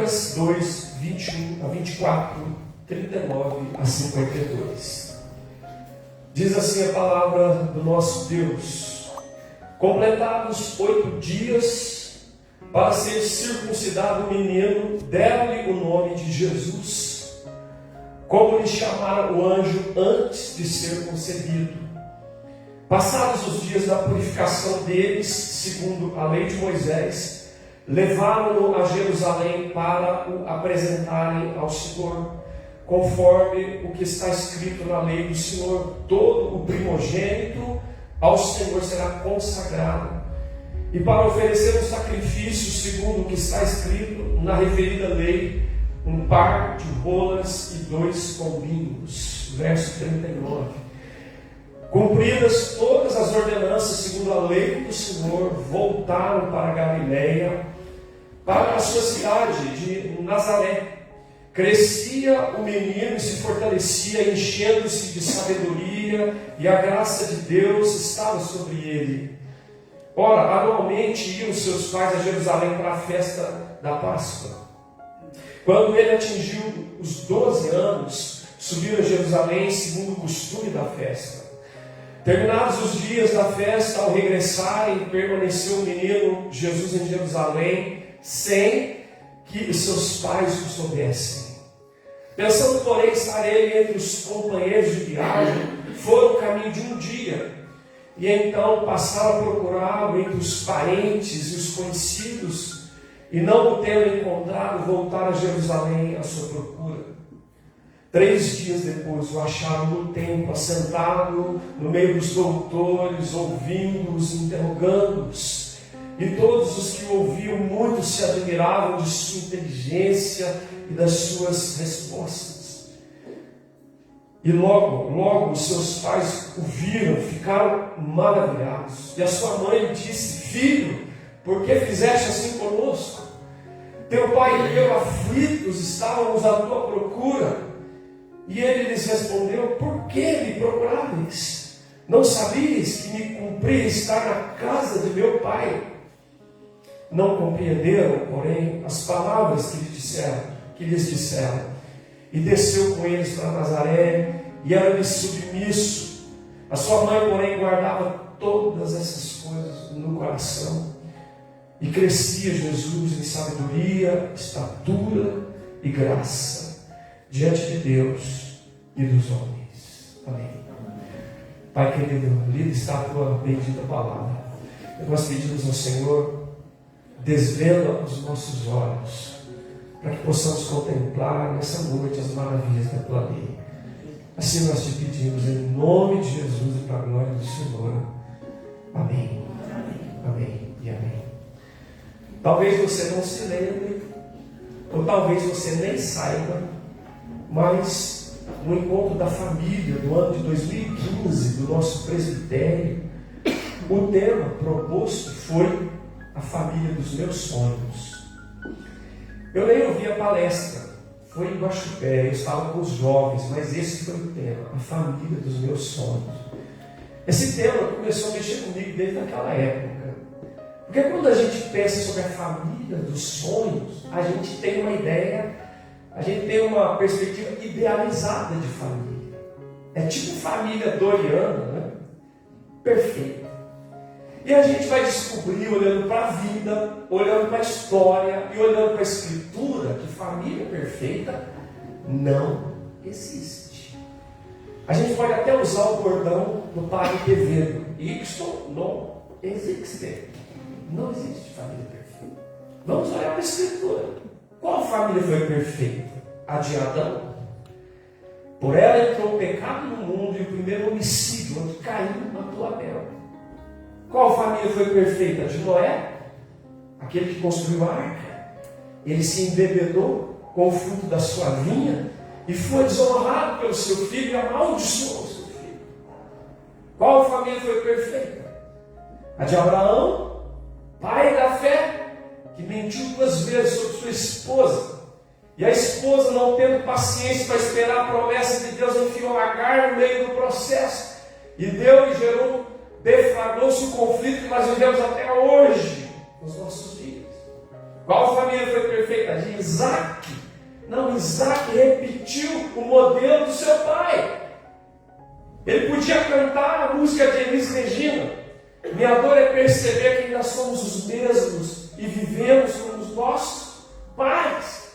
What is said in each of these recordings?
Lucas 2, 21 a 24, 39 a 52. Diz assim a palavra do nosso Deus: completados 8 dias para ser circuncidado o menino, deram-lhe o nome de Jesus, como lhe chamara o anjo antes de ser concebido. Passados os dias da purificação deles, segundo a lei de Moisés, levaram-no a Jerusalém para o apresentarem ao Senhor, conforme o que está escrito na lei do Senhor: todo o primogênito ao Senhor será consagrado, e para oferecer um sacrifício, segundo o que está escrito na referida lei, um par de rolas e 2 pombinhos. Verso 39. Cumpridas todas as ordenanças segundo a lei do Senhor, voltaram para Galiléia, para a sua cidade de Nazaré. Crescia o menino e se fortalecia, enchendo-se de sabedoria, e a graça de Deus estava sobre ele. Ora, anualmente iam seus pais a Jerusalém para a festa da Páscoa. Quando ele atingiu os 12 anos, subiram a Jerusalém segundo o costume da festa. Terminados os dias da festa, ao regressarem, permaneceu o menino Jesus em Jerusalém, sem que seus pais o soubessem. Pensando, porém, estar ele entre os companheiros de viagem, foram o caminho de um dia, e então passaram a procurá-lo entre os parentes e os conhecidos, e não o tendo encontrado, voltaram a Jerusalém à sua procura. 3 dias depois o acharam no templo, assentado no meio dos doutores, ouvindo-os, interrogando-os. E todos os que o ouviam muito se admiravam de sua inteligência e das suas respostas. E logo os seus pais o viram, ficaram maravilhados. E a sua mãe lhe disse: filho, por que fizeste assim conosco? Teu pai e eu, aflitos, estávamos à tua procura. E ele lhes respondeu: por que me procuráveis? Não sabias que me cumpria estar na casa de meu pai? Não compreenderam, porém, as palavras que lhes disseram. E desceu com eles para Nazaré, e era-lhe submisso. A sua mãe, porém, guardava todas essas coisas no coração. E crescia Jesus em sabedoria, estatura e graça diante de Deus e dos homens. Amém. Pai querido, lida está a tua bendita palavra. Nós pedimos ao Senhor, desvenda os nossos olhos, para que possamos contemplar nessa noite as maravilhas da tua lei. Assim nós te pedimos, em nome de Jesus e para a glória do Senhor. Amém. Amém e amém. Talvez você não se lembre, ou talvez você nem saiba, mas no encontro da família do ano de 2015 do nosso presbitério, o tema proposto foi a família dos meus sonhos. Eu nem ouvi a palestra, foi em Guaxupé, eu estava com os jovens, mas esse foi o tema, a família dos meus sonhos. Esse tema começou a mexer comigo desde aquela época, porque quando a gente pensa sobre a família dos sonhos, a gente tem uma ideia, a gente tem uma perspectiva idealizada de família. É tipo família doriana, né? Perfeita. E a gente vai descobrir, olhando para a vida, olhando para a história e olhando para a Escritura, que família perfeita não existe. A gente pode até usar o bordão do Padre Quevedo: Ixton non existe. Não existe família perfeita. Vamos olhar para a Escritura. Qual família foi perfeita? A de Adão. Por ela entrou o pecado no mundo e o primeiro homicídio, onde Caim matou Abel. Qual família foi perfeita? A de Noé, aquele que construiu a arca. Ele se embebedou com o fruto da sua vinha e foi desonrado pelo seu filho e amaldiçoou o seu filho. Qual família foi perfeita? A de Abraão, pai da fé, que mentiu 2 vezes sobre sua esposa. E a esposa, não tendo paciência para esperar a promessa de Deus, enfiou Agar no meio do processo. E deu e gerou, deflagrou-se o conflito que nós vivemos até hoje, nos nossos dias. Qual família foi perfeita? A de Isaac. Não, Isaac repetiu o modelo do seu pai. Ele podia cantar a música de Elis Regina. Minha dor é perceber que ainda somos os mesmos e vivemos como os nossos pais.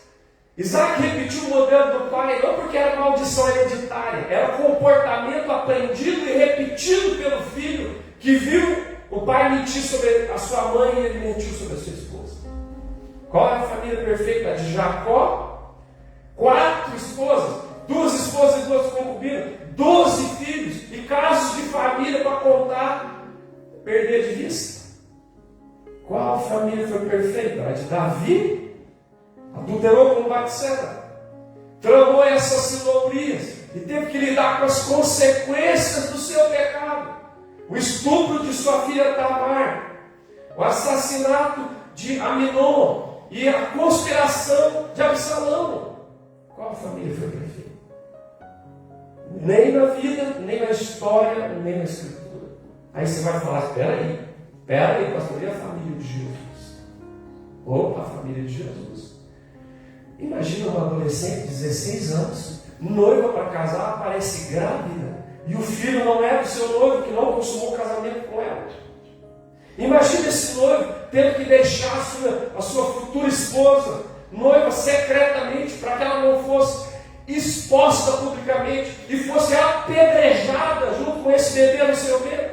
Isaac repetiu o modelo do pai, não porque era maldição hereditária, era comportamento aprendido e repetido pelo filho, que viu o pai mentir sobre a sua mãe e ele mentiu sobre a sua esposa. Qual é a família perfeita? A de Jacó? 4 esposas, 2 esposas e 2 concubinas, 12 filhos e casos de família para contar, perder de vista. Qual família foi perfeita? A de Davi? Adulterou com Batseba, tramou e assassinou Urias e teve que lidar com as consequências do seu pecado. O estupro de sua filha Tamar, o assassinato de Aminon e a conspiração de Absalão. Qual a família foi perfeita? Nem na vida, nem na história, nem na escritura. Aí você vai falar, espera aí, pastor, e a família de Jesus? Opa, a família de Jesus. Imagina uma adolescente de 16 anos, noiva para casar, aparece grávida, e o filho não é do seu noivo, que não consumou o casamento com ela. Imagina esse noivo tendo que deixar a sua futura esposa, noiva secretamente, para que ela não fosse exposta publicamente e fosse apedrejada junto com esse bebê no seu ventre.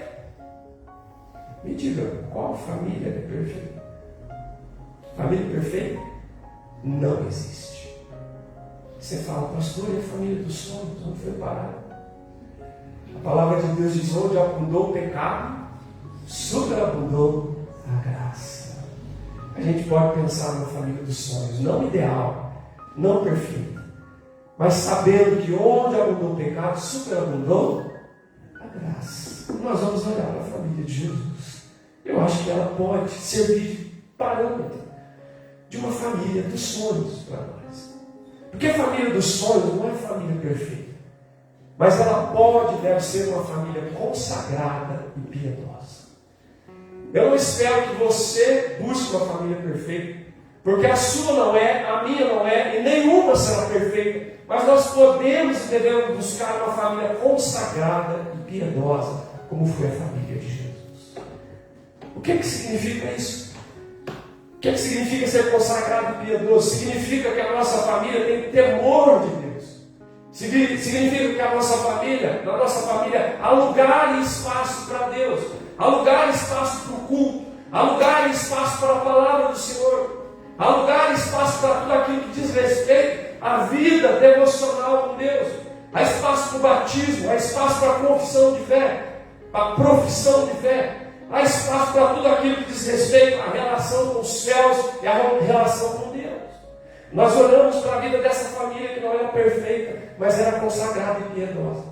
Me diga, qual família é perfeita? Família perfeita? Não existe. Você fala, pastor, e a família dos sonhos? Onde foi parar? A palavra de Deus diz, onde abundou o pecado, superabundou a graça. A gente pode pensar na família dos sonhos, não ideal, não perfeita, mas sabendo que onde abundou o pecado, superabundou a graça. Nós vamos olhar para a família de Jesus. Eu acho que ela pode servir de parâmetro de uma família dos sonhos para nós. Porque a família dos sonhos não é família perfeita, mas ela pode e deve ser uma família consagrada e piedosa. Eu não espero que você busque uma família perfeita, porque a sua não é, a minha não é, e nenhuma será perfeita. Mas nós podemos e devemos buscar uma família consagrada e piedosa, como foi a família de Jesus. O que significa isso? O que significa ser consagrado e piedoso? Significa que a nossa família tem temor de Deus. Significa que na nossa família, há lugar e espaço para Deus, há lugar e espaço para o culto, há lugar e espaço para a palavra do Senhor, há lugar e espaço para tudo aquilo que diz respeito à vida devocional com Deus, há espaço para o batismo, há espaço para a confissão de fé, para a profissão de fé. Há espaço para tudo aquilo que diz respeito à relação com os céus e à relação com Deus. Nós olhamos para a vida dessa família que não era perfeita, mas era consagrada e piedosa.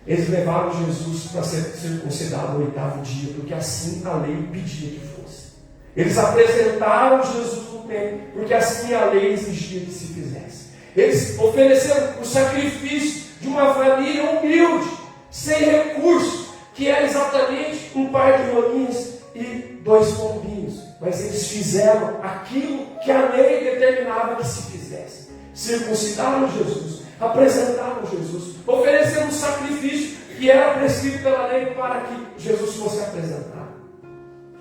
Eles levaram Jesus para ser circuncidado no 8º dia, porque assim a lei pedia que fosse. Eles apresentaram Jesus no templo, porque assim a lei exigia que se fizesse. Eles ofereceram o sacrifício de uma família humilde, sem recursos, que era exatamente um par de rolinhos e 2 pombinhos. Mas eles fizeram aquilo que a lei determinava que se fizesse. Circuncidaram Jesus, apresentaram Jesus, ofereceram um sacrifício que era prescrito pela lei para que Jesus fosse apresentado.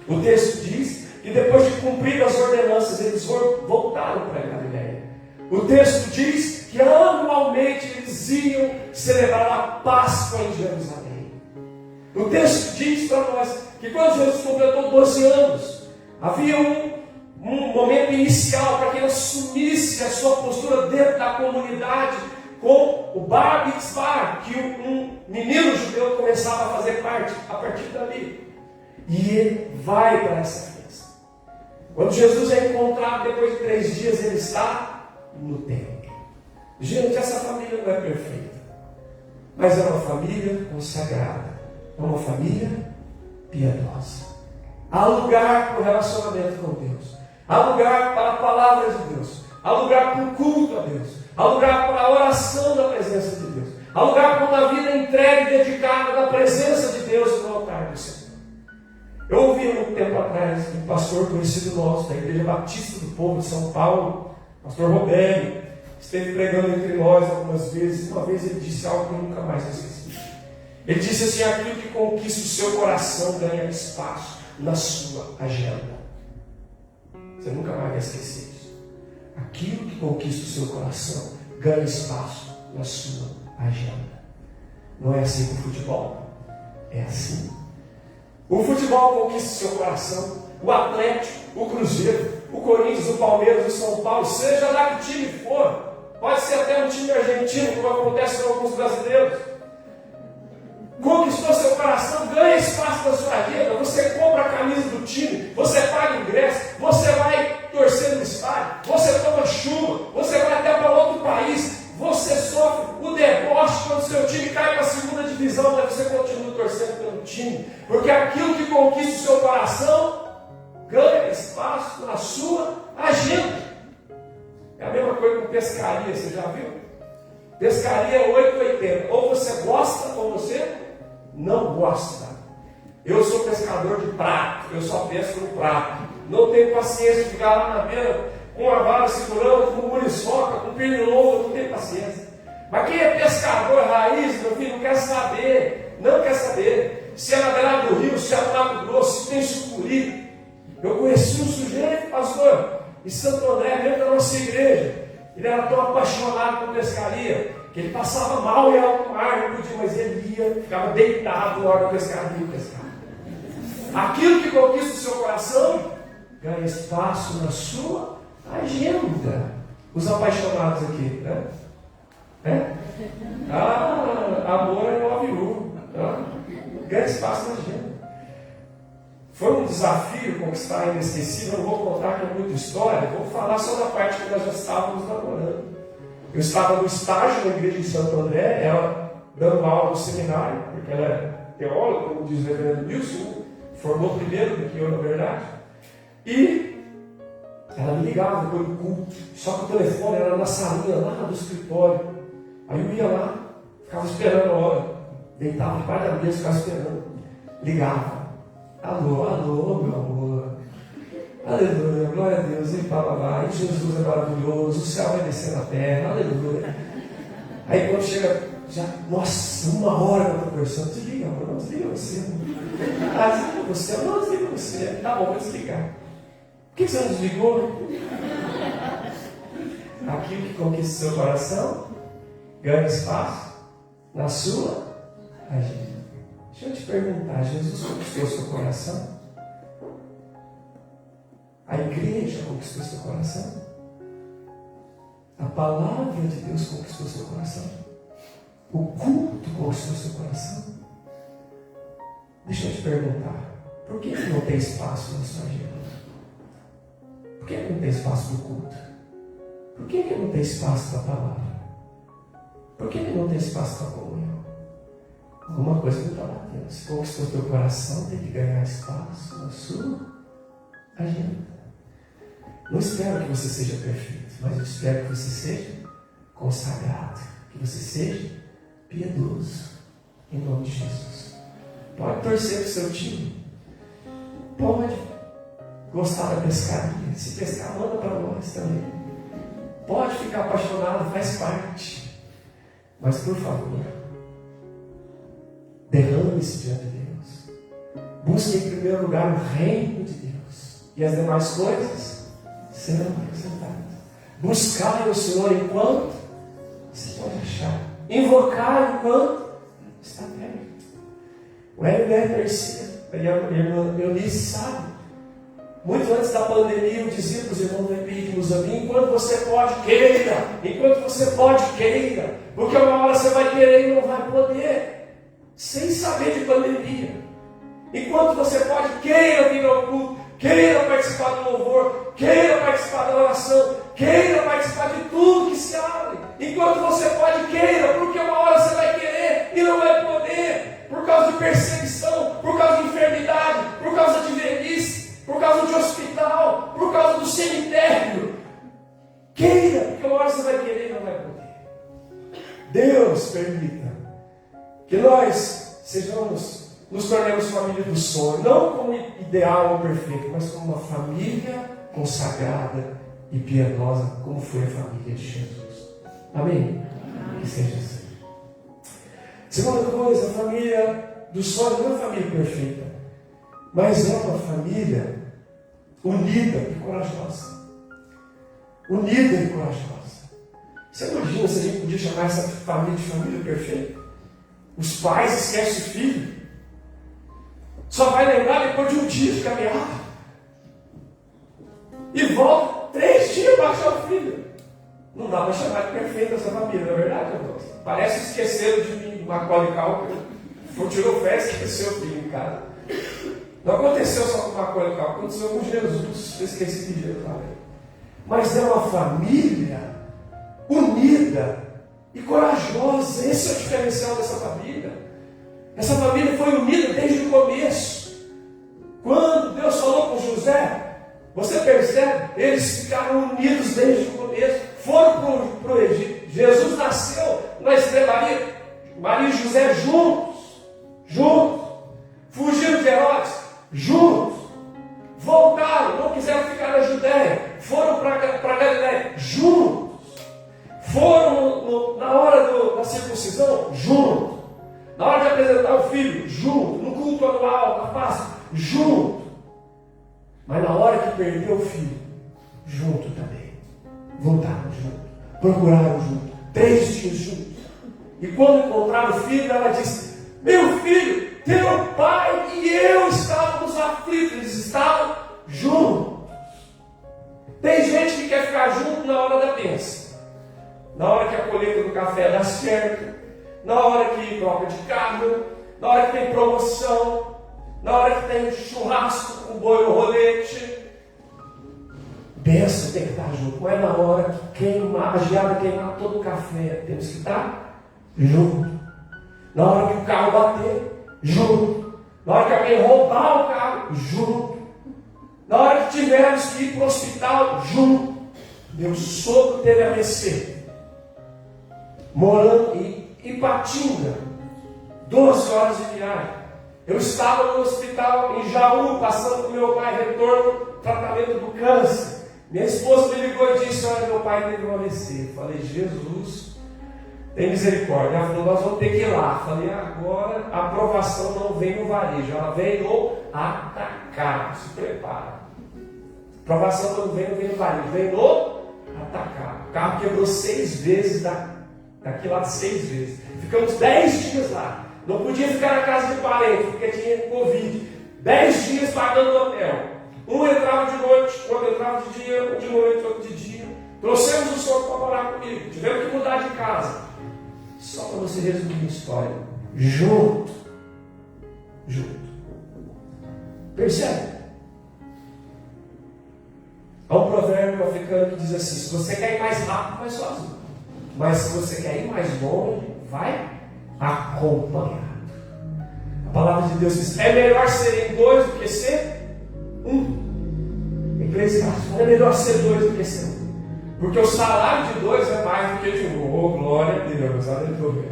O texto diz que depois de cumprir as ordenanças, eles voltaram para a Galileia. O texto diz que anualmente eles iam celebrar a Páscoa em Jerusalém. O texto diz para nós que quando Jesus completou 12 anos, havia um momento inicial para que ele assumisse a sua postura dentro da comunidade com o Bar Mitzvah, que um menino judeu começava a fazer parte a partir dali. E ele vai para essa festa. Quando Jesus é encontrado depois de 3 dias, ele está no templo. Gente, essa família não é perfeita, mas é uma família consagrada. É uma família piedosa. Há lugar para o relacionamento com Deus. Há lugar para a palavra de Deus. Há lugar para o culto a Deus. Há lugar para a oração da presença de Deus. Há lugar para uma vida entregue e dedicada na presença de Deus no altar do Senhor. Eu ouvi há muito tempo atrás um pastor conhecido nosso, da Igreja Batista do Povo de São Paulo, pastor Robério, esteve pregando entre nós algumas vezes. Uma vez ele disse algo que eu nunca mais esqueci. Ele disse assim: aquilo que conquista o seu coração ganha espaço na sua agenda. Você nunca mais vai esquecer isso. Aquilo que conquista o seu coração ganha espaço na sua agenda. Não é assim com o futebol. É assim. O futebol conquista o seu coração. O Atlético, o Cruzeiro, o Corinthians, o Palmeiras, o São Paulo, seja lá que time for, pode ser até um time argentino, como acontece com alguns brasileiros, conquistou seu coração, ganha espaço na sua agenda. Você compra a camisa do time, você paga ingresso, você vai torcer no estádio, você toma chuva, você vai até para outro país, você sofre o deboche quando seu time cai para a segunda divisão, mas você continua torcendo pelo time, porque aquilo que conquista o seu coração ganha espaço na sua agenda. É a mesma coisa com pescaria, você já viu? Pescaria é 880, ou você gosta ou você não gosta. Eu sou pescador de prato, eu só pesco no prato. Não tenho paciência de ficar lá na beira com a vara segurando, com muriçoca, com pernilongo, não tenho paciência. Mas quem é pescador raiz, meu filho, não quer saber, não quer saber se é na beirada do rio, se é no Mato Grosso, se tem sucuri. Eu conheci um sujeito, pastor, em Santo André, dentro da nossa igreja. Ele era tão apaixonado por pescaria que ele passava mal em alto mar, não podia, mas ele ia, ficava deitado na hora da pescaria e pescar. Aquilo que conquista o seu coração ganha espaço na sua agenda. Os apaixonados aqui, né? Amor é 9-1. Ganha espaço na agenda. Foi um desafio conquistar a inesquecível. Eu não vou contar que é muita história, vou falar só da parte que nós já estávamos namorando. Eu estava no estágio na igreja de Santo André, ela dando aula no seminário, porque ela é teóloga, como diz o reverendo Wilson, formou primeiro do que eu, na verdade. E ela me ligava depois do culto, só que o telefone era na salinha lá do escritório. Aí eu ia lá, ficava esperando a hora, deitava debaixo da mesa, ficava esperando. Ligava. Alô, alô, meu amor. Aleluia, glória a Deus. E lá, e Jesus é maravilhoso, o céu vai descer na terra, aleluia. Aí quando chega, já, nossa, 1 hora eu estou conversando. Desliga, amor, não desliga você. Desliga você, não desliga você. Tá bom, vou desligar. Por que você não desligou? Aquilo que conquista o seu coração ganha espaço na sua agenda. Deixa eu te perguntar, Jesus conquistou o seu coração? A igreja conquistou o seu coração? A palavra de Deus conquistou o seu coração? O culto conquistou o seu coração? Deixa eu te perguntar, por que não tem espaço na sua agenda? Por que não tem espaço no culto? Por que não tem espaço na palavra? Por que não tem espaço na comunhão? Alguma coisa não está batendo. Se conquistou o teu coração, tem que ganhar espaço na sua agenda. Não espero que você seja perfeito, mas eu espero que você seja consagrado, que você seja piedoso, em nome de Jesus. Pode torcer para o seu time, pode gostar da pescaria, se pescar, manda para nós também. Pode ficar apaixonado, faz parte, mas por favor, derrame-se diante de Deus. Busque em primeiro lugar o reino de Deus, e as demais coisas serão acrescentadas. Buscar o Senhor enquanto você pode achar. Invocar enquanto está perto. O Hélio Terceiro, a irmã Eunice sabe. Muito antes da pandemia, eu dizia para os irmãos epídicos a mim: enquanto você pode, queira. Enquanto você pode, queira. Porque uma hora você vai querer e não vai poder. Sem saber de pandemia. Enquanto você pode, queira vir ao culto, queira participar do louvor, queira participar da oração, queira participar de tudo que se abre. Enquanto você pode, queira, porque uma hora você vai querer e não vai poder, por causa de perseguição, por causa de enfermidade, por causa de velhice, por causa de hospital, por causa do cemitério. Queira, porque uma hora você vai querer e não vai poder. Deus permita que nós sejamos nos tornemos família do sonho, não como ideal ou perfeito, mas como uma família consagrada e piedosa, como foi a família de Jesus. Amém? Que seja assim. Segunda coisa, a família do sonho não é uma família perfeita, mas é uma família unida e corajosa. Unida e corajosa. Você imagina se a gente podia chamar essa família de família perfeita? Os pais esquecem o filho. Só vai lembrar depois de um dia de caminhada. E volta 3 dias para achar o filho. Não dá para chamar de perfeita essa família, não é verdade, irmãos? Parece esqueceram de mim, Macaulay Culkin. Tirou festa e esqueceu o filho em casa. Não aconteceu só com Macaulay Culkin, aconteceu com Jesus. Eu esqueci de Jesus também. Mas é uma família unida e corajosa. Esse é o diferencial dessa família. Essa família foi unida desde o começo. Quando Deus falou com José, você percebe? Eles ficaram unidos desde o começo. Foram para o Egito. Jesus nasceu na estrebaria. Maria e José juntos. Fugiram de Herodes, juntos. Voltaram, não quiseram ficar na Judéia. Foram para Galiléia, juntos. Foram na hora da circuncisão, juntos. Na hora de apresentar o filho, junto. No culto anual, na Páscoa, junto. Mas na hora que perdeu o filho, junto também. Voltaram junto. Procuraram junto. 3 dias juntos. E quando encontraram o filho, ela disse: meu filho, teu pai e eu estávamos aflitos. Eles estavam juntos. Tem gente que quer ficar junto na hora da bênção. Na hora que a colheita do café dá certo, na hora que troca de carro, na hora que tem promoção, na hora que tem churrasco com boi no rolete. Bênção tem que estar junto. Não é na hora que queima, a geada queimar todo o café. Temos que estar junto. Na hora que o carro bater, junto. Na hora que alguém roubar o carro, junto. Na hora que tivermos que ir para o hospital, junto. Meu sogro teve AVC. Morando em Ipatinga, 12 horas de viagem. Eu estava no hospital em Jaú, passando com meu pai, retorno, tratamento do câncer. Minha esposa me ligou e disse: olha, meu pai teve um AVC. Eu falei: Jesus, tem misericórdia. Ela falou: nós vamos ter que ir lá. Eu falei: agora a aprovação não vem no varejo, ela vem no atacado. Se prepara. A aprovação não vem no varejo, vem no atacado. O carro quebrou 6 vezes daqui lá de 6 vezes. Ficamos 10 dias lá. Não podia ficar na casa de parente, porque tinha Covid. 10 dias pagando no hotel. Um entrava de noite, outro entrava de dia, um de noite, outro de dia. Trouxemos o sogro para morar comigo. Tivemos que mudar de casa. Só para você resumir a história. Junto. Percebe? Há um provérbio africano que diz assim: se você quer ir mais rápido, vai sozinho. Mas se você quer ir mais longe, vai acompanhado. A palavra de Deus diz: é melhor serem 2 do que ser 1. Eclesiastes, é melhor ser 2 do que ser 1. Porque o salário de 2 é mais do que de 1. Oh, glória a Deus, aleluia.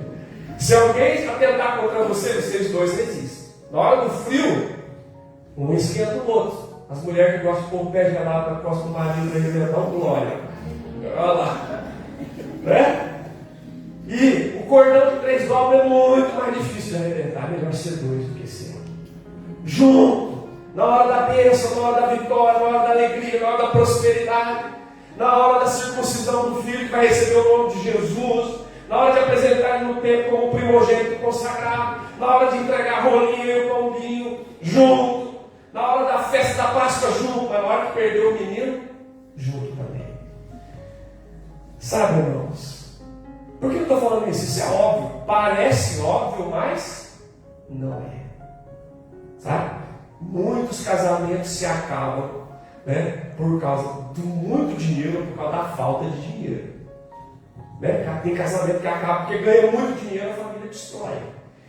Se alguém atentar contra você, vocês 2 resistem. Na hora do frio, um esquenta o outro. As mulheres que gostam de pôr o pé gelado na costa do marido para ele levar glória. Olha lá. Né? E o cordão de 3 dobras é muito mais difícil de arrebentar. Melhor ser 2 do que ser 1. Junto. Na hora da bênção, na hora da vitória, na hora da alegria, na hora da prosperidade, na hora da circuncisão do filho que vai receber o nome de Jesus, na hora de apresentar ele no templo como primogênito consagrado, na hora de entregar rolinho e pombinho junto, na hora da festa da Páscoa junto, mas na hora que perdeu o menino, junto também. Sabe, irmãos, por que eu estou falando isso? Isso é óbvio, parece óbvio, mas não é. Sabe? Muitos casamentos se acabam, né, por causa do muito dinheiro, por causa da falta de dinheiro. Né? Tem casamento que acaba porque ganha muito dinheiro, a família destrói.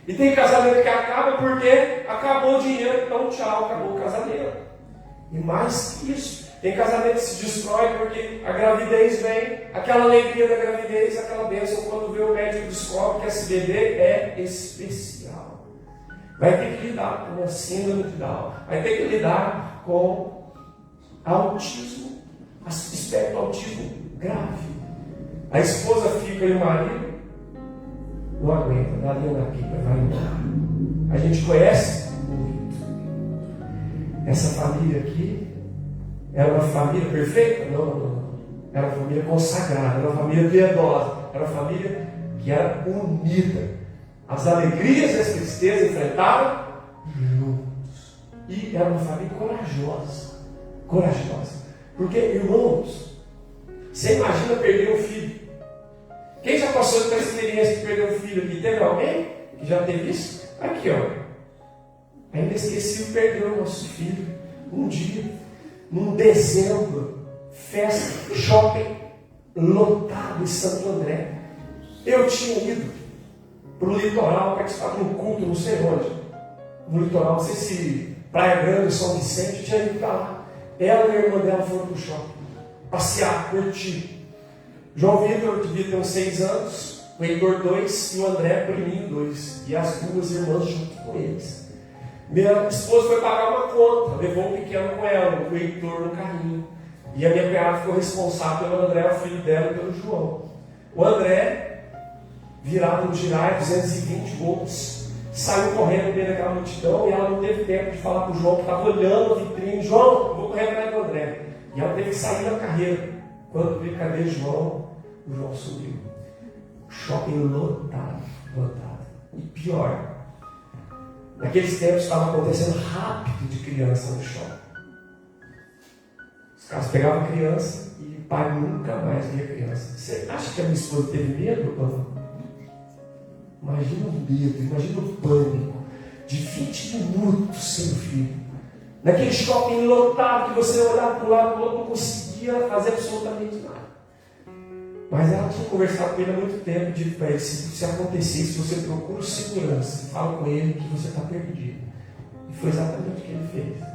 E tem casamento que acaba porque acabou o dinheiro, então tchau, acabou o casamento. E mais que isso, tem casamento que se destrói porque a gravidez vem, aquela alegria da gravidez, aquela bênção, quando vê o médico descobre que esse bebê é especial. vai ter que lidar com a síndrome de Down, vai ter que lidar com autismo, espectro autismo grave. A esposa fica e o marido não aguenta, dá linha na pipa, vai embora. A gente conhece muito. Essa família aqui era uma família perfeita? Não. Era uma família consagrada, era uma família piedosa, era uma família que era unida. As alegrias e as tristezas enfrentavam juntos. E era uma família corajosa. Porque, irmãos, você imagina perder um filho? Quem já passou por essa experiência de perder um filho aqui? Teve alguém que já teve isso? Aqui, ó. É inesquecível perder o nosso filho um dia, num dezembro, festa, shopping lotado em Santo André. Eu tinha ido para o litoral participar de um culto, não sei onde. No litoral, não sei se Praia Grande, São Vicente, eu tinha ido para lá. Ela e a irmã dela foram para o shopping, passear, curtir. João Vitor devia ter uns 6 anos, o Heitor 2 e o André, priminho 2. E as duas irmãs junto com eles. Minha esposa foi pagar uma conta, levou um pequeno com ela, o Heitor no carrinho. E a minha cunhada ficou responsável pelo André, o filho dela, e pelo João. O André, virado no girar, 220 volts, saiu correndo dentro daquela multidão e ela não teve tempo de falar para o João, que estava olhando a vitrine: João, eu vou correr atrás do André. E ela teve que sair da carreira. Quando vi, cadê João? O João subiu. Shopping lotado. E pior, naqueles tempos estava acontecendo rápido de criança no shopping. Os caras pegavam a criança e o pai nunca mais via a criança. Você acha que a minha esposa teve medo? Imagina o medo, imagina o pânico de 20 minutos sem o filho. Naquele shopping lotado que você olhava para o lado do outro, não conseguia fazer absolutamente nada. Mas ela tinha conversado com ele há muito tempo, dito para ele: se acontecer, se você procura segurança, fala com ele que você está perdido. E foi exatamente o que ele fez.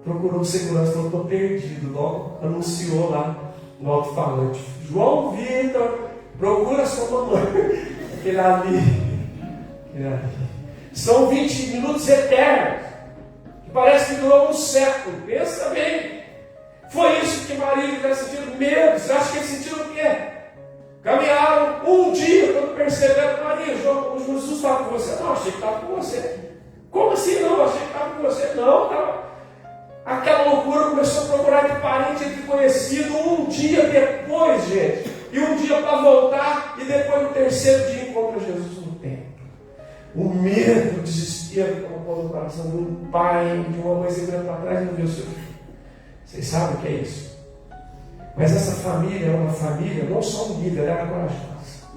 Procurou segurança, falou: estou perdido. Logo anunciou lá no alto-falante: João Vitor, procura sua mamãe. Aquele ali. São 20 minutos eternos, que parece que durou um século. Pensa bem. Foi isso que Maria tivesse sentido medo. Você acha que eles sentiram o quê? Caminharam um dia quando perceberam: Maria, Jesus estava com você. Não, achei que estava com você. Como assim não? Achei que estava com você. Não, estava. Aquela loucura, começou a procurar de parente, de conhecido, um dia depois, gente. E um dia para voltar, e depois no terceiro dia encontra Jesus no templo. O medo, o desespero que tomou no coração de um pai, de uma mãe segurando para trás e não viu seu filho. Vocês sabem o que é isso? Mas essa família é uma família não só unida, ela era corajosa.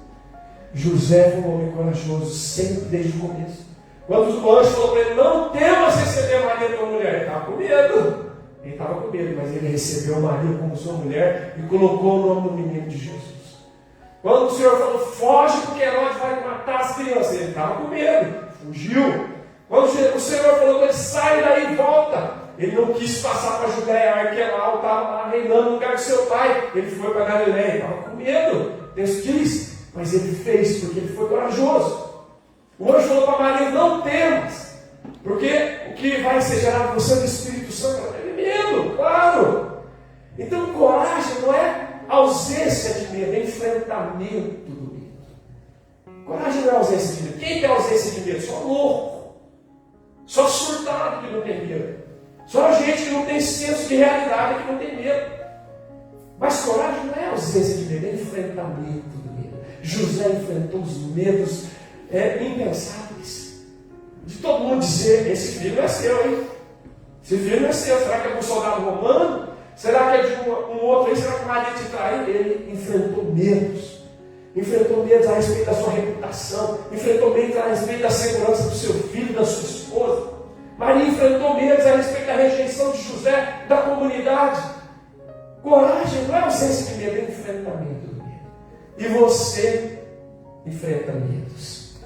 José foi um homem corajoso, sempre desde o começo. Quando o anjo falou para ele: não temas receber Maria tua mulher, ele estava com medo. Ele estava com medo, mas ele recebeu Maria como sua mulher e colocou o nome do menino de Jesus. Quando o Senhor falou: foge porque Herodes vai matar as crianças, ele estava com medo, fugiu. Quando o Senhor falou para ele: sai daí e volta, ele não quis passar para Judéia, Arquelau estava lá reinando no lugar do seu pai, ele foi para Galileia, ele estava com medo. Deus diz, mas ele fez porque ele foi corajoso. O anjo falou para Maria: não temas, porque o que vai ser gerado no seu Espírito Santo é medo, claro. Então coragem não é ausência de medo, é enfrentamento do medo. Coragem não é ausência de medo. Quem tem ausência de medo? Só louco, só surtado que não tem medo, só gente que não tem senso de realidade que não tem medo. Mas coragem não é ausência de medo, é enfrentamento do medo. José enfrentou os medos impensáveis, de todo mundo dizer: esse filho é seu, hein? Esse filho não é seu. Será que é de um soldado romano? Será que é de um outro aí? Será que Maria te traiu? Ele enfrentou medos. Enfrentou medos a respeito da sua reputação. Enfrentou medos a respeito da segurança do seu filho, da sua esposa. Maria enfrentou medos a respeito da rejeição de José, da comunidade. Coragem não é ausência de medo, é enfrentamento do medo. E você enfrenta medos.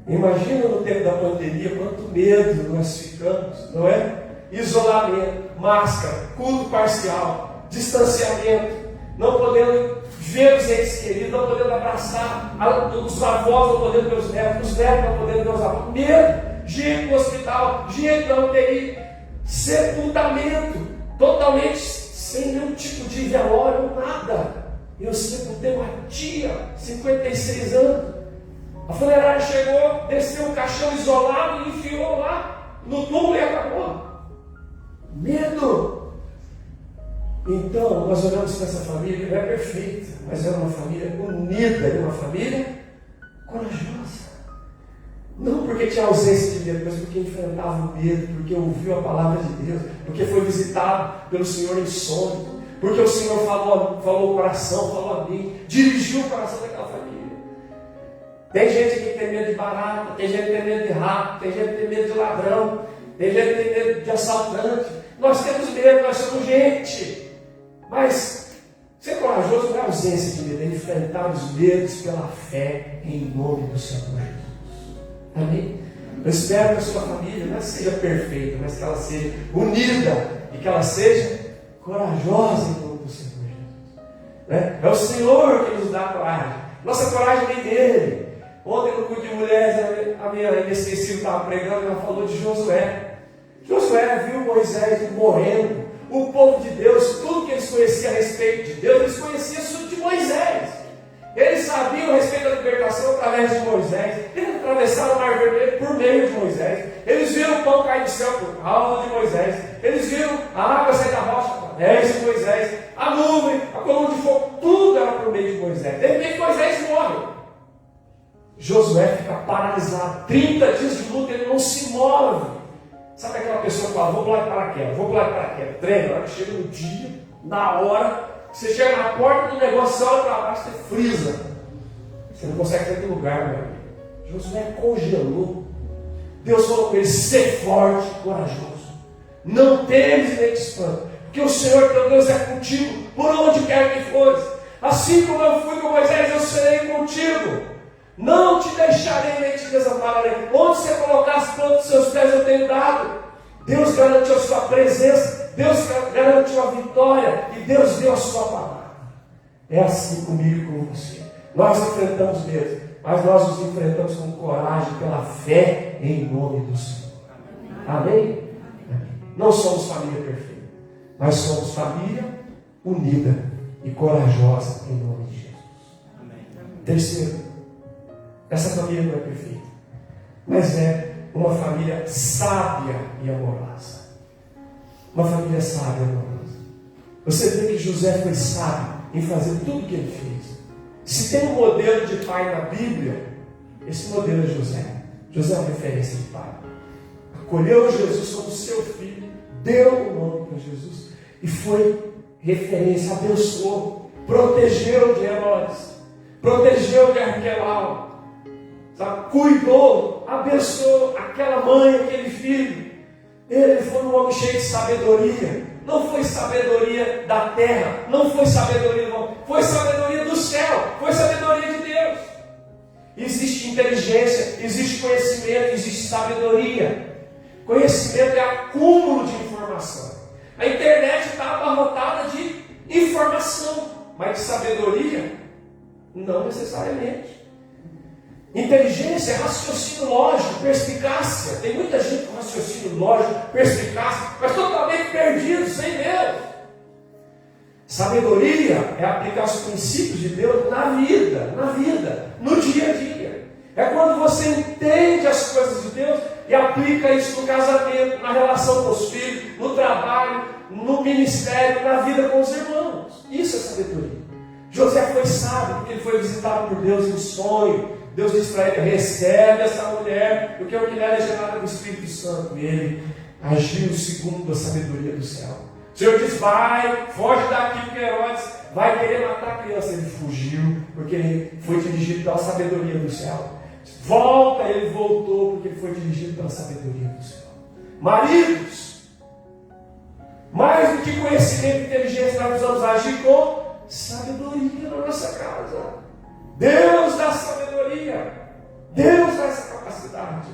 Imagina no tempo da pandemia quanto medo nós ficamos, não é? Isolamento, máscara, culto parcial, distanciamento, não podendo ver os entes queridos, não podendo abraçar os avós, não podendo ver os netos não podendo ver os avós. Medo. gente no hospital, gente na UTI, sepultamento, totalmente sem nenhum tipo de velório, nada. Eu sepultei uma tia, 56 anos. A funerária chegou, desceu um caixão isolado e enfiou lá no túmulo e acabou. Medo. Então, nós olhamos para essa família que não é perfeita, mas era uma família unida, era uma família corajosa. Não porque tinha ausência de medo, mas porque enfrentava o medo, porque ouviu a palavra de Deus, porque foi visitado pelo Senhor em sonho, porque o Senhor falou o coração, falou a mim, dirigiu o coração daquela família. Tem gente que tem medo de barata, tem gente que tem medo de rato, tem gente que tem medo de ladrão, tem gente que tem medo de assaltante. Nós temos medo, nós somos gente. Mas ser corajoso não é ausência de medo, é enfrentar os medos pela fé em nome do Senhor Jesus. Amém? Eu espero que a sua família não seja perfeita, mas que ela seja unida e que ela seja corajosa em nome do Senhor Jesus. É o Senhor que nos dá coragem. Nossa coragem vem dele. Ontem no culto de mulheres, a minha inesquecível estava pregando e ela falou de Josué. Josué viu Moisés morrendo. O povo de Deus, tudo que eles conheciam a respeito de Deus, eles conheciam de Moisés. Eles sabiam a respeito da libertação através de Moisés. Eles atravessaram o Mar Vermelho por meio de Moisés. Eles viram o pão cair do céu por causa de Moisés. Eles viram a água sair da rocha através de Moisés. A nuvem, a coluna de fogo, tudo era por meio de Moisés. De repente Moisés morre. Josué fica paralisado. 30 dias de luta, ele não se move. Sabe aquela pessoa que fala, vou pular de paraquedas, vou pular de paraquedas. Treina, na hora que chega no dia, na hora, você chega na porta do negócio, você olha para baixo, você frisa. Você não consegue sair do lugar, meu amigo. Josué congelou. Deus falou com ele, ser forte e corajoso. Não temes nem te espanto, porque o Senhor teu Deus é contigo, por onde quer que fores. Assim como eu fui com Moisés, eu serei contigo. Não te deixarei nem te desampararei. Onde você colocar as plantas dos seus pés eu tenho dado. Deus garantiu a sua presença, Deus garantiu a vitória e Deus deu a sua palavra. É assim comigo e com você. Nós enfrentamos medo, mas nós nos enfrentamos com coragem, pela fé em nome do Senhor. Amém? Não somos família perfeita, mas somos família unida e corajosa em nome de Jesus. Terceiro, essa família não é perfeita, mas é uma família sábia e amorosa. Uma família sábia e amorosa. Você vê que José foi sábio em fazer tudo o que ele fez. Se tem um modelo de pai na Bíblia, esse modelo é José. José é uma referência de pai. Acolheu Jesus como seu filho, deu o nome para Jesus e foi referência, abençoou, protegeu de Herodes, protegeu de Arquelau. Sabe? Cuidou, abençoou aquela mãe, aquele filho. Ele foi um homem cheio de sabedoria. Não foi sabedoria da terra, não foi sabedoria do homem, foi sabedoria do céu, foi sabedoria de Deus. Existe inteligência, existe conhecimento, existe sabedoria. Conhecimento é acúmulo de informação. A internet está abarrotada de informação, mas de sabedoria, não necessariamente. Inteligência é raciocínio lógico, perspicácia. Tem muita gente com raciocínio lógico, perspicácia, mas totalmente perdido, sem Deus. Sabedoria é aplicar os princípios de Deus na vida, no dia a dia. É quando você entende as coisas de Deus e aplica isso no casamento, na relação com os filhos, no trabalho, no ministério, na vida com os irmãos. Isso é sabedoria. José foi sábio porque ele foi visitado por Deus em sonho. Deus disse para ele, recebe essa mulher, porque a mulher é gerada do Espírito Santo. E ele agiu segundo a sabedoria do céu. O Senhor disse, vai, foge daqui, porque Herodes vai querer matar a criança. Ele fugiu, porque ele foi dirigido pela sabedoria do céu. Volta, ele voltou, porque ele foi dirigido pela sabedoria do céu. Maridos, mais do que conhecimento e inteligência, nós precisamos agir com sabedoria na nossa casa. Deus dá sabedoria. Deus dá essa capacidade.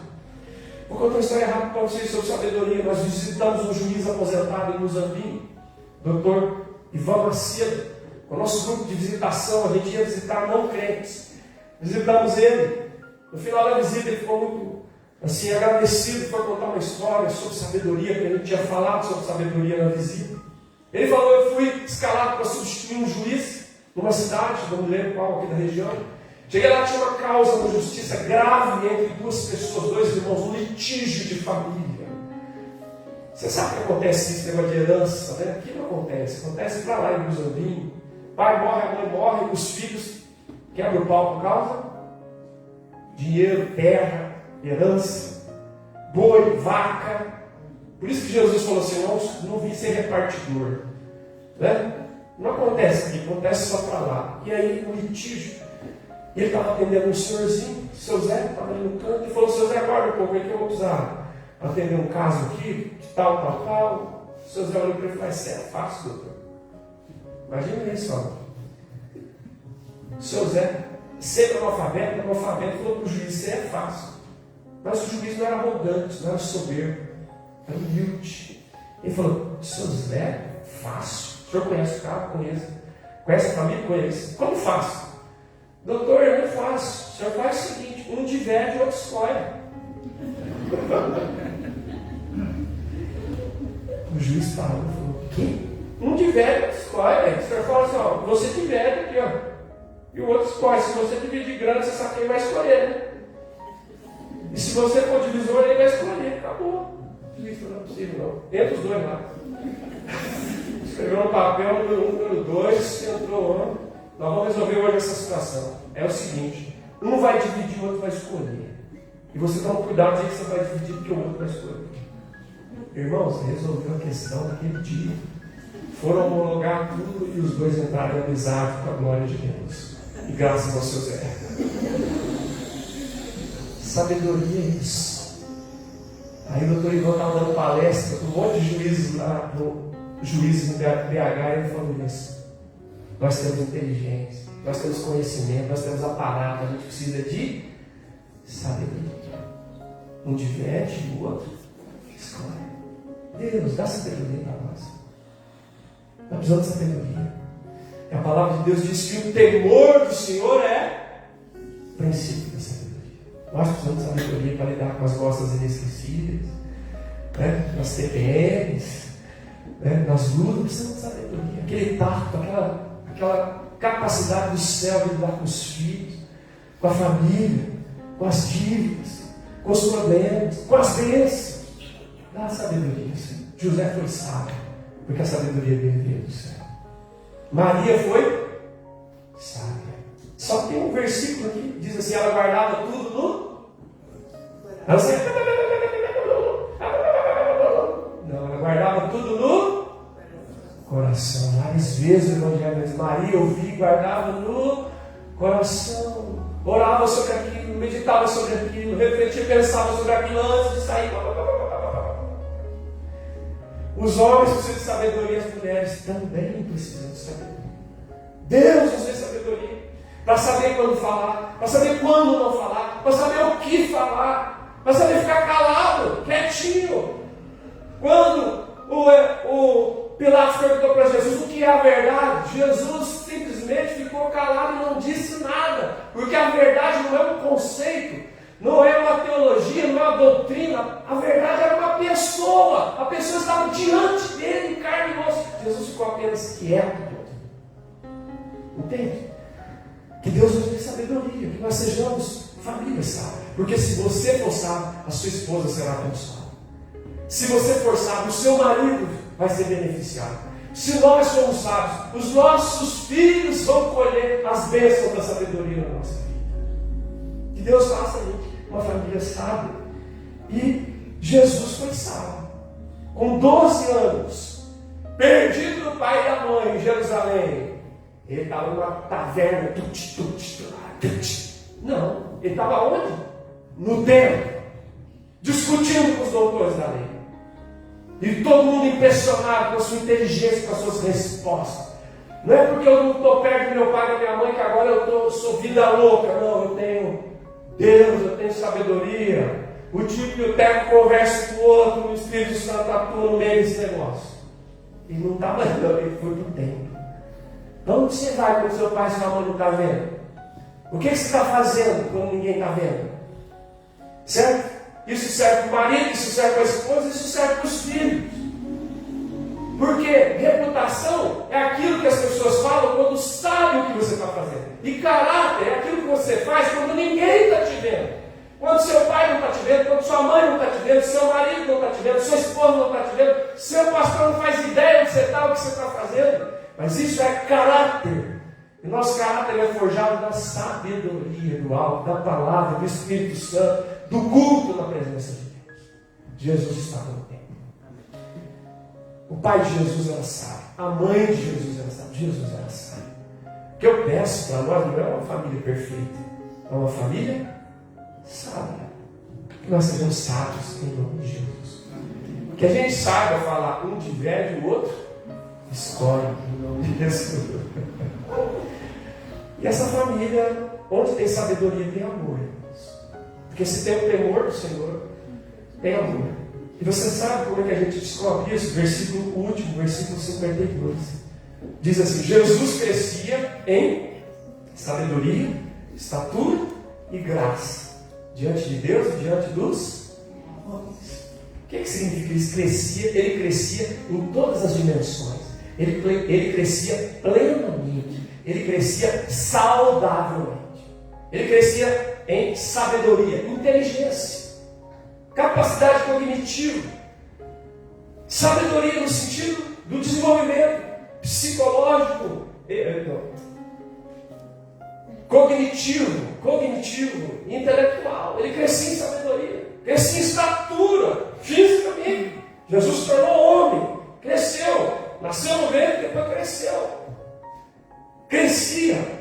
Vou contar uma história rápida para vocês sobre sabedoria. Nós visitamos um juiz aposentado em Muzambinho, Dr. Ivan Macedo. Com o nosso grupo de visitação, a gente ia visitar não crentes. Visitamos ele. No final da visita ele ficou muito assim, agradecido, para contar uma história sobre sabedoria, que ele tinha falado sobre sabedoria na visita. Ele falou: eu fui escalado para substituir um juiz numa cidade, não me lembro qual, aqui da região. Cheguei lá, tinha uma causa de justiça grave entre duas pessoas, dois irmãos, um litígio de família. Você sabe que acontece isso, negócio de herança, né? Aqui não acontece, acontece para lá em Muzambinho. Pai morre, a mãe morre, os filhos quebram o pau por causa dinheiro, terra, herança, boi, vaca. Por isso que Jesus falou assim: não vim ser repartidor, né? Não acontece aqui, acontece só para lá. E aí o litígio, ele estava atendendo um senhorzinho, seu Zé, estava ali no canto, e falou: seu Zé, aguarda um pouco, é que eu vou precisar atender um caso aqui, de tal. O seu Zé olhou para ele e falou: isso é fácil, doutor. Imagina isso, ó. O seu Zé, sempre analfabeto, falou para o juiz: isso é fácil. Mas o juiz não era arrogante, não era soberbo, era humilde. Ele falou: seu Zé, fácil. O senhor conhece o cara? Conhece. Conhece a família? Conhece. Como fácil? Doutor, é muito fácil. O senhor faz o seguinte: um divide e outro escolhe. O juiz parou e falou: o quê? Um divide e outro escolhe. O senhor fala assim: ó, você divide aqui, ó. E o outro escolhe. Se você dividir grana, você sabe quem vai escolher, né? E se você for divisor, ele vai escolher. Acabou. O juiz falou: não é possível, não. Entra os dois lá. Escreveu no papel, número 1, número 2, entrou. Nós vamos resolver hoje essa situação. É o seguinte: um vai dividir, o outro vai escolher. E você toma cuidado de que você vai dividir, porque o outro vai escolher. Irmãos, resolveu a questão naquele dia. Foram homologar tudo e os dois entraram em amizade com a glória de Deus. E graças ao seu Zé. Sabedoria é isso. Aí o doutor Ivan estava dando palestra para um monte de juízes lá, juízes no BH, e ele falou isso. Nós temos inteligência, nós temos conhecimento, nós temos aparato, a gente precisa de sabedoria. Um diverte e o outro escolhe. Deus, dá sabedoria para nós. Nós precisamos de sabedoria. E a palavra de Deus diz que o temor do Senhor é o princípio da sabedoria. Nós precisamos de sabedoria para lidar com as nossas inesquecíveis, né? Nas TPMs, né? Nas lutas, precisamos de sabedoria. Aquele tato, aquela capacidade do céu de lidar com os filhos, com a família, com as dívidas, com os problemas, com as bênçãos. Dá sabedoria, Senhor. José foi sábio, porque a sabedoria dele veio do céu. Maria foi sábia. Só tem um versículo aqui que diz assim: ela guardava tudo no. Não, ela guardava tudo no coração. Várias vezes o Evangelho diz: Maria ouvia e guardava no coração. Orava sobre aquilo, meditava sobre aquilo, refletia, pensava sobre aquilo antes de sair. Os homens precisam de sabedoria, as mulheres também precisam de sabedoria. Deus nos deu sabedoria para saber quando falar, para saber quando não falar, para saber o que falar, para saber ficar calado, quietinho. Quando o Pilatos perguntou para Jesus o que é a verdade, Jesus simplesmente ficou calado e não disse nada, porque a verdade não é um conceito, não é uma teologia, não é uma doutrina. A verdade era uma pessoa. A pessoa estava diante dele, em carne e osso. Jesus ficou apenas quieto. Entende? Que Deus nos dê sabedoria, que nós sejamos família sábia. Porque se você for sábio, a sua esposa será abençoada. Se você for sábio, o seu marido vai ser beneficiado. Se nós formos sábios, os nossos filhos vão colher as bênçãos da sabedoria na nossa vida. Que Deus faça a gente uma família sábia. E Jesus foi sábio. Com 12 anos, perdido do pai e da mãe em Jerusalém, ele estava numa taverna. Não, ele estava onde? No templo, discutindo com os doutores da lei. E todo mundo impressionado com a sua inteligência, com as suas respostas. Não é porque eu não estou perto do meu pai e da minha mãe que agora eu sou vida louca. Não, eu tenho Deus, eu tenho sabedoria. O tipo que eu pego, converso com o outro, o Espírito Santo atua no meio desse negócio. Ele não estava andando, ele foi para o templo. Então onde você vai quando seu pai e sua mãe não estão vendo? O que você está fazendo quando ninguém está vendo? Certo? isso serve para o marido, isso serve para a esposa, isso serve para os filhos. Porque reputação é aquilo que as pessoas falam quando sabem o que você está fazendo. E caráter é aquilo que você faz quando ninguém está te vendo. Quando seu pai não está te vendo, quando sua mãe não está te vendo, seu marido não está te vendo, sua esposa não está te vendo, seu pastor não faz ideia onde você está, o que você está fazendo. Mas isso é caráter. E nosso caráter é forjado da sabedoria do alto, da palavra, do Espírito Santo, do culto na presença de Deus. Jesus estava no templo. O pai de Jesus era sábio. A mãe de Jesus era sábio. Jesus era sábio. O que eu peço para nós não é uma família perfeita. É uma família sábia. Que nós sejamos sábios em nome de Jesus. Que a gente saiba falar um de velho e o outro história em nome de Jesus. E essa família, onde tem sabedoria, tem amor, irmãos. Porque se tem o temor do Senhor, tem amor. E você sabe como é que a gente descobre isso? Versículo último, versículo 52. Diz assim: Jesus crescia em sabedoria, estatura e graça, diante de Deus e diante dos homens. O que significa isso? Ele crescia em todas as dimensões. Ele crescia plenamente. Ele crescia saudavelmente. Ele crescia em sabedoria, inteligência, capacidade cognitiva, sabedoria no sentido do desenvolvimento psicológico, cognitivo, intelectual. Ele crescia em sabedoria, crescia em estatura, fisicamente. Jesus se tornou homem, cresceu, nasceu no ventre, depois cresceu. Crescia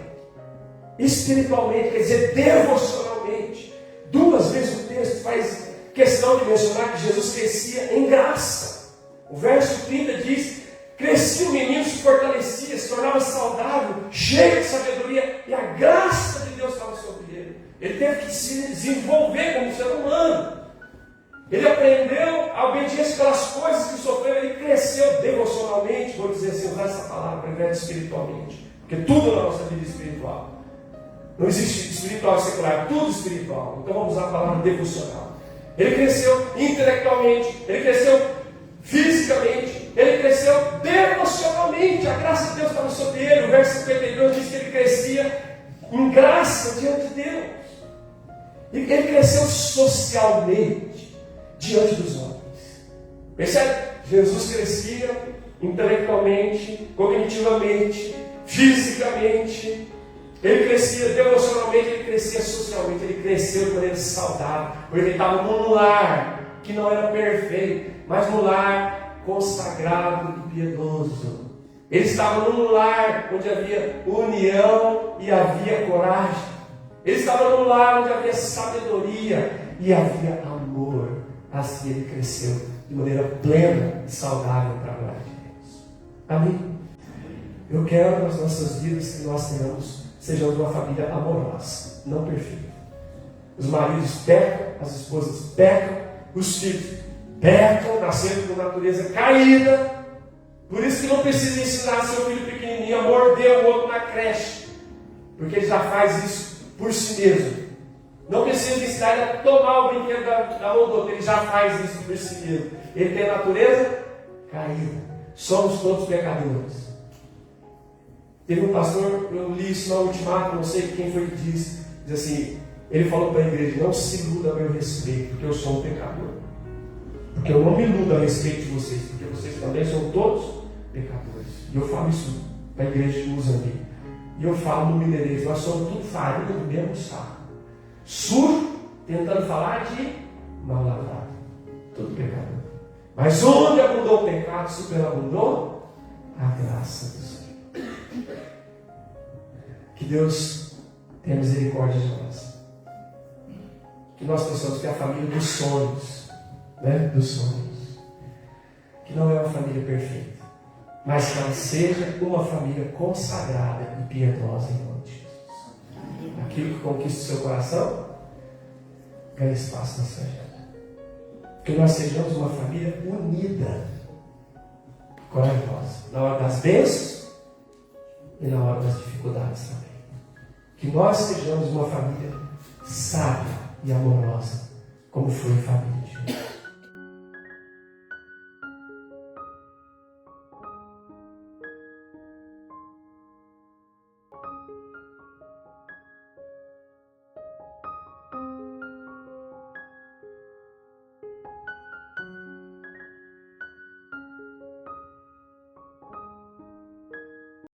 espiritualmente, quer dizer, devocionalmente. 2 vezes o texto faz questão de mencionar que Jesus crescia em graça. O verso 30 diz: crescia o menino, se fortalecia, se tornava saudável, cheio de sabedoria, e a graça de Deus estava sobre ele. Ele teve que se desenvolver como ser humano. Ele aprendeu a obediência pelas coisas que sofreu. Ele cresceu devocionalmente, vou dizer assim, usar essa palavra, ao invés de espiritualmente. Porque tudo na nossa vida é espiritual. Não existe espiritual e secular, tudo espiritual. Então vamos usar a palavra devocional. Ele cresceu intelectualmente, ele cresceu fisicamente, ele cresceu devocionalmente. A graça de Deus estava sobre ele. O verso 52 diz que ele crescia em graça diante de Deus. E ele cresceu socialmente diante dos homens. Percebe? Jesus crescia intelectualmente, cognitivamente, fisicamente. Ele crescia devocionalmente, ele crescia socialmente, ele cresceu de maneira saudável, porque ele estava num lar que não era perfeito, mas num lar consagrado e piedoso. Ele estava num lar onde havia união e havia coragem. Ele estava num lar onde havia sabedoria e havia amor. Assim ele cresceu de maneira plena e saudável para a glória de Deus. Amém? Eu quero nas nossas vidas que nós sejamos uma família amorosa, não perfeita. Os maridos pecam, as esposas pecam, os filhos pecam, nascendo com natureza caída. Por isso que não precisa ensinar seu filho pequenininho a morder o outro na creche, porque ele já faz isso por si mesmo. Não precisa ensinar ele a tomar o brinquedo da mão do outro, ele já faz isso por si mesmo. Ele tem a natureza caída. Somos todos pecadores. Teve um pastor, eu li isso na Ultimato, não sei quem foi que diz assim, ele falou para a igreja: não se iluda a meu respeito, porque eu sou um pecador. Porque eu não me iludo a respeito de vocês, porque vocês também são todos pecadores. E eu falo isso para a igreja de Mozambique. E eu falo no mineirês: nós somos tudo farinha do mesmo saco. Sujo, tentando falar de mal lavado. Tudo pecador. Mas onde abundou o pecado, superabundou a graça do Senhor. Que Deus tenha misericórdia de nós. Que nós possamos ter a família dos sonhos, né? Dos sonhos. Que não é uma família perfeita, mas que ela seja uma família consagrada e piedosa em nome de Jesus. Aquilo que conquista o seu coração ganha espaço na sua agenda. Que nós sejamos uma família unida, corajosa, na hora das bênçãos e na hora das dificuldades também. Que nós sejamos uma família sábia e amorosa, como foi a família.